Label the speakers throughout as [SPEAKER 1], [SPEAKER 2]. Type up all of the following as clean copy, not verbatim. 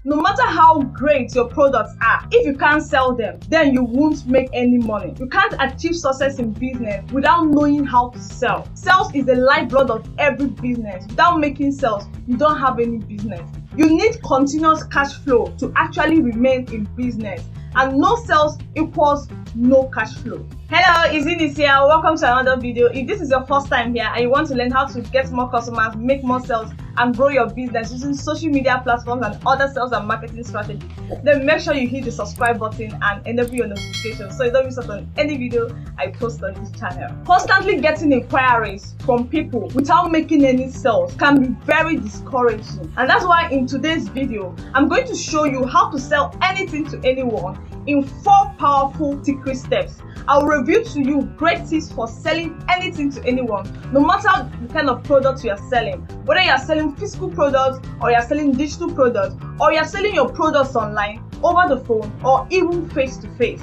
[SPEAKER 1] No matter how great your products are, if you can't sell them, then you won't make any money. You can't achieve success in business without knowing how to sell. Sales is the lifeblood of every business. Without making sales, you don't have any business. You need continuous cash flow to actually remain in business, and no sales equals no cash flow. Hello, Izzy here. Welcome to another video. If this is your first time here and you want to learn how to get more customers, make more sales, and grow your business using social media platforms and other sales and marketing strategies, then make sure you hit the subscribe button and enable your notifications so you don't miss out on any video I post on this channel. Constantly getting inquiries from people without making any sales can be very discouraging, and that's why in today's video I'm going to show you how to sell anything to anyone in 4 powerful secret steps. I'll review to you great tips for selling anything to anyone, no matter the kind of products you are selling. Whether you are selling physical products, or you are selling digital products, or you are selling your products online, over the phone, or even face to face.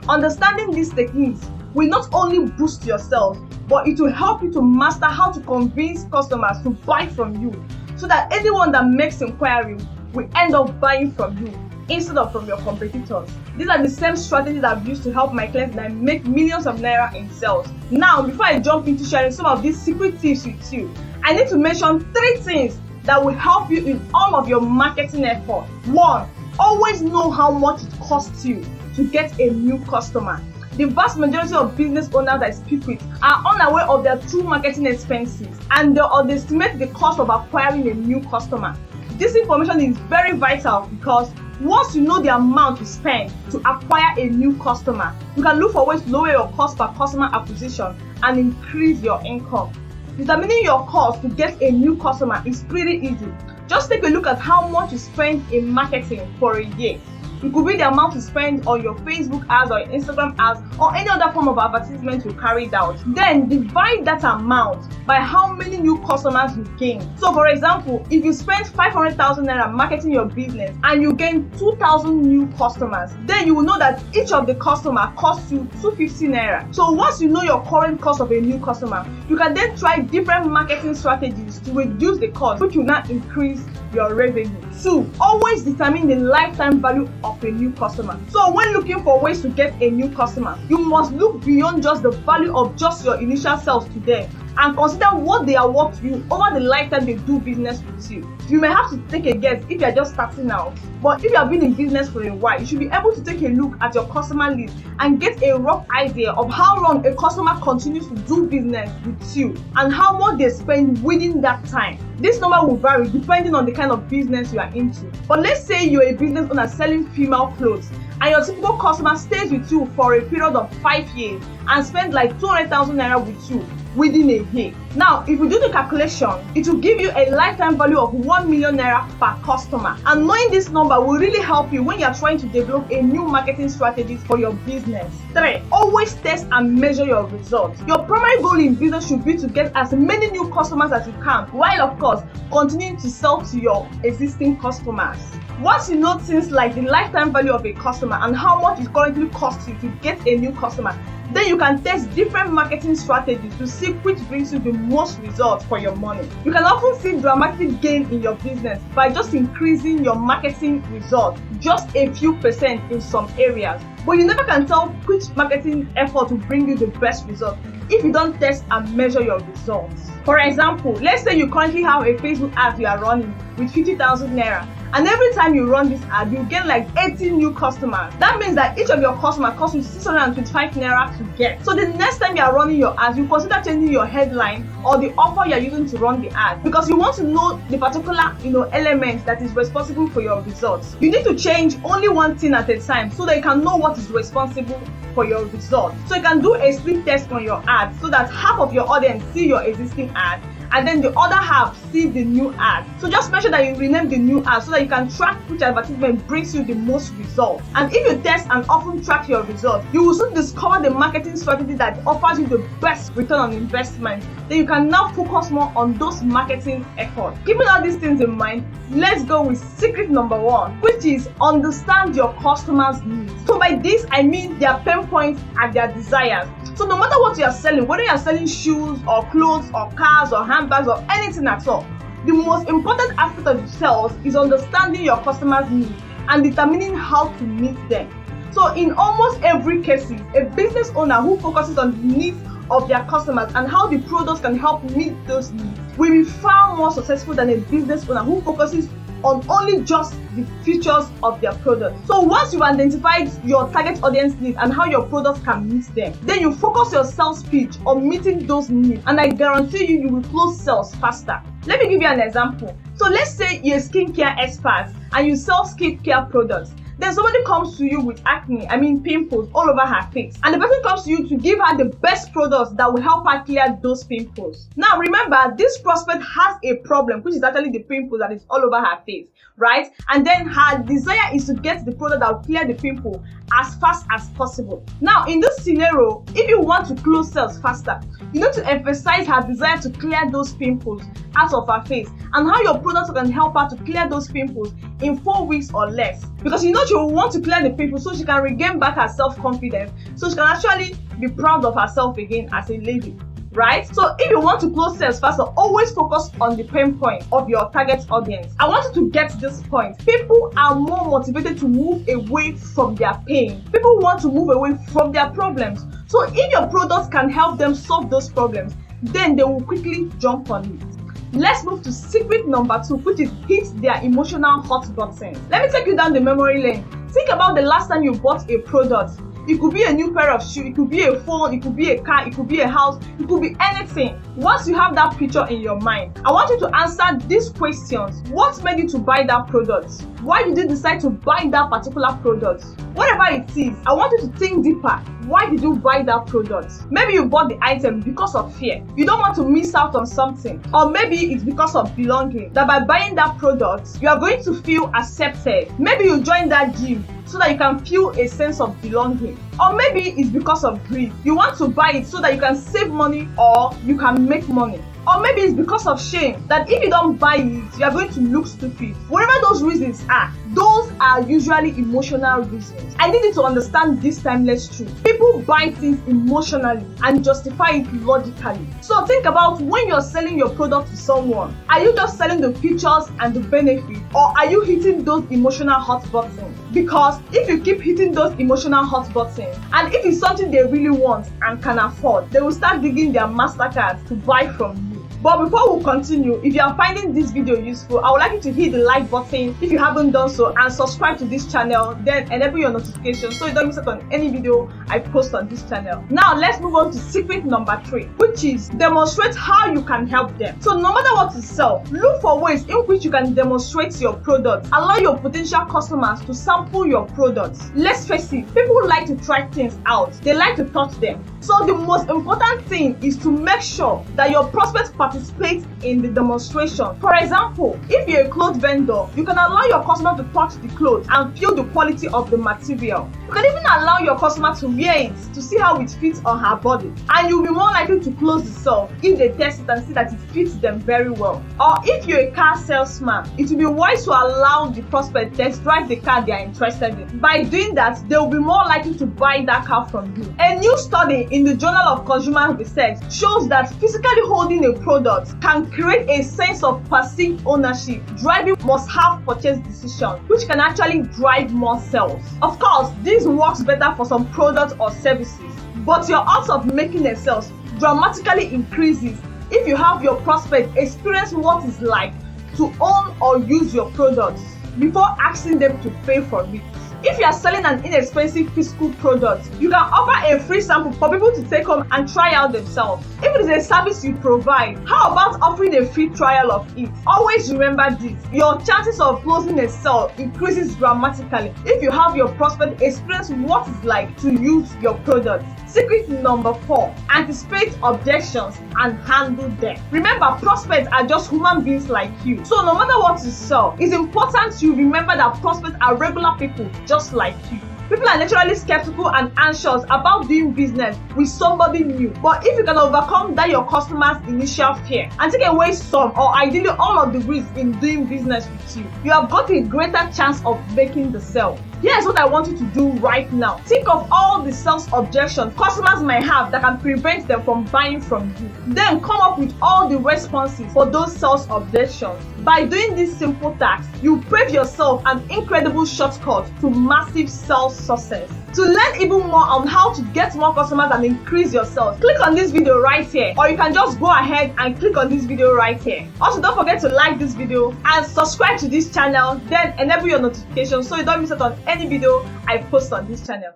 [SPEAKER 1] Understanding these techniques will not only boost your sales, but it will help you to master how to convince customers to buy from you, so that anyone that makes inquiry will end up buying from you instead of from your competitors. These are the same strategies I've used to help my clients that make millions of naira in sales. Now, before I jump into sharing some of these secret tips with you, I need to mention 3 things that will help you in all of your marketing efforts. 1. Always know how much it costs you to get a new customer. The vast majority of business owners I speak with are unaware of their true marketing expenses, and they underestimate the cost of acquiring a new customer. This information is very vital because once you know the amount you spend to acquire a new customer, you can look for ways to lower your cost per customer acquisition and increase your income. Determining your cost to get a new customer is pretty easy. Just take a look at how much you spend in marketing for a year. It could be the amount you spend on your Facebook ads or your Instagram ads or any other form of advertisement you carried out. Then divide that amount by how many new customers you gain. So for example, if you spend 500,000 naira marketing your business and you gain 2,000 new customers, then you will know that each of the customer costs you 250 naira. So once you know your current cost of a new customer, you can then try different marketing strategies to reduce the cost, which will now increase your revenue. 2. Always determine the lifetime value of a new customer. So when looking for ways to get a new customer, you must look beyond just the value of just your initial sales to them and consider what they are worth to you over the lifetime they do business with you. You may have to take a guess if you are just starting out, but if you have been in business for a while, you should be able to take a look at your customer list and get a rough idea of how long a customer continues to do business with you and how much they spend within that time. This number will vary depending on the kind of business you are into. But let's say you're a business owner selling female clothes and your typical customer stays with you for a period of 5 years and spends like 200,000 naira with you within a year. Now, if you do the calculation, it will give you a lifetime value of 1 million naira per customer. And knowing this number will really help you when you are trying to develop a new marketing strategy for your business. 3. Always test and measure your results. Your primary goal in business should be to get as many new customers as you can, while of course continuing to sell to your existing customers. Once you know things like the lifetime value of a customer and how much it currently costs you to get a new customer, then you can test different marketing strategies to see which brings you the most results for your money. You can often see dramatic gain in your business by just increasing your marketing results just a few percent in some areas, but you never can tell which marketing effort will bring you the best results if you don't test and measure your results. For example, let's say you currently have a Facebook ad you are running with 50,000 naira, and every time you run this ad, you get like 18 new customers. That means that each of your customers costs you 625 naira to get. So the next time you are running your ads, you consider changing your headline or the offer you are using to run the ad, because you want to know the particular element that is responsible for your results. You need to change only one thing at a time so that you can know what is responsible for your results. So you can do a split test on your ad so that half of your audience see your existing ad and then the other half see the new ad. So just make sure that you rename the new ad so that you can track which advertisement brings you the most results. And if you test and often track your results, you will soon discover the marketing strategy that offers you the best return on investment. Then you can now focus more on those marketing efforts. Keeping all these things in mind, let's go with secret number 1, which is understand your customers' needs. So by this, I mean their pain points and their desires. So no matter what you are selling, whether you are selling shoes or clothes or cars or handbags or anything at all, The most important aspect of sales is understanding your customers' needs and determining how to meet them. So in almost every case, a business owner who focuses on the needs of their customers and how the products can help meet those needs will be far more successful than a business owner who focuses on only just the features of their product. So once you've identified your target audience needs and how your products can meet them, then you focus your sales pitch on meeting those needs, and I guarantee you will close sales faster. Let me give you an example. So let's say you're a skincare expert and you sell skincare products. Then somebody comes to you with acne, pimples all over her face. And the person comes to you to give her the best products that will help her clear those pimples. Now remember, this prospect has a problem, which is actually the pimples that is all over her face, right? And then her desire is to get the product that will clear the pimple as fast as possible. Now in this scenario, if you want to close sales faster, you need to emphasize her desire to clear those pimples out of her face and how your products can help her to clear those pimples in 4 weeks or less. Because you know she will want to clear the pimples so she can regain back her self-confidence, so she can actually be proud of herself again as a lady, right? So if you want to close sales faster, always focus on the pain point of your target audience. I want you to get this point. People are more motivated to move away from their pain. People want to move away from their problems. So if your products can help them solve those problems, then they will quickly jump on it. Let's move to secret number 2, which is hit their emotional hot button. Let me take you down the memory lane. Think about the last time you bought a product. It could be a new pair of shoes, it could be a phone, it could be a car, it could be a house, it could be anything. Once you have that picture in your mind, I want you to answer these questions. What made you to buy that product? Why did you decide to buy that particular product? Whatever it is, I want you to think deeper. Why did you buy that product? Maybe you bought the item because of fear. You don't want to miss out on something. Or maybe it's because of belonging, that by buying that product, you are going to feel accepted. Maybe you joined that gym so that you can feel a sense of belonging. Or maybe it's because of greed. You want to buy it so that you can save money or you can make money. Or maybe it's because of shame, that if you don't buy it, you are going to look stupid. Whatever those reasons are, those are usually emotional reasons. I need you to understand this timeless truth. People buy things emotionally and justify it logically. So think about when you're selling your product to someone. Are you just selling the features and the benefits, or are you hitting those emotional hot buttons? Because if you keep hitting those emotional hot buttons, and if it's something they really want and can afford, they will start digging their MasterCard to buy from you. But before we continue, if you are finding this video useful, I would like you to hit the like button if you haven't done so, and subscribe to this channel, then enable your notifications so you don't miss out on any video I post on this channel. Now let's move on to secret number 3, which is demonstrate how you can help them. So no matter what you sell, look for ways in which you can demonstrate your product. Allow your potential customers to sample your products. Let's face it, people like to try things out. They like to touch them. So the most important thing is to make sure that your prospects participate in the demonstration. For example, if you're a clothes vendor, you can allow your customer to touch the clothes and feel the quality of the material. You can even allow your customer to wear it to see how it fits on her body, and you'll be more likely to close the sale if they test it and see that it fits them very well. Or if you're a car salesman, it will be wise to allow the prospect test drive the car they are interested in. By doing that, they will be more likely to buy that car from you. A new study in the Journal of Consumer Research shows that physically holding a product can create a sense of perceived ownership, driving must-have purchase decisions, which can actually drive more sales. Of course, this works better for some products or services, but your odds of making a sales dramatically increases if you have your prospect experience what it's like to own or use your products before asking them to pay for it. If you are selling an inexpensive physical product, you can offer a free sample for people to take home and try out themselves. If it is a service you provide, how about offering a free trial of it? Always remember this: your chances of closing a sale increases dramatically if you have your prospect experience what it's like to use your product. Secret number 4, anticipate objections and handle them. Remember, prospects are just human beings like you. So no matter what you sell, it's important you remember that prospects are regular people just like you. People are naturally skeptical and anxious about doing business with somebody new. But if you can overcome that your customer's initial fear and take away some or ideally all of the risks in doing business with you, you have got a greater chance of making the sale. Here's what I want you to do right now. Think of all the sales objections customers might have that can prevent them from buying from you. Then come up with all the responses for those sales objections. By doing this simple task, you pave yourself an incredible shortcut to massive sales success. To learn even more on how to get more customers and increase your sales, click on this video right here, or you can just go ahead and click on this video right here. Also, don't forget to like this video and subscribe to this channel, then enable your notifications so you don't miss out on any video I post on this channel.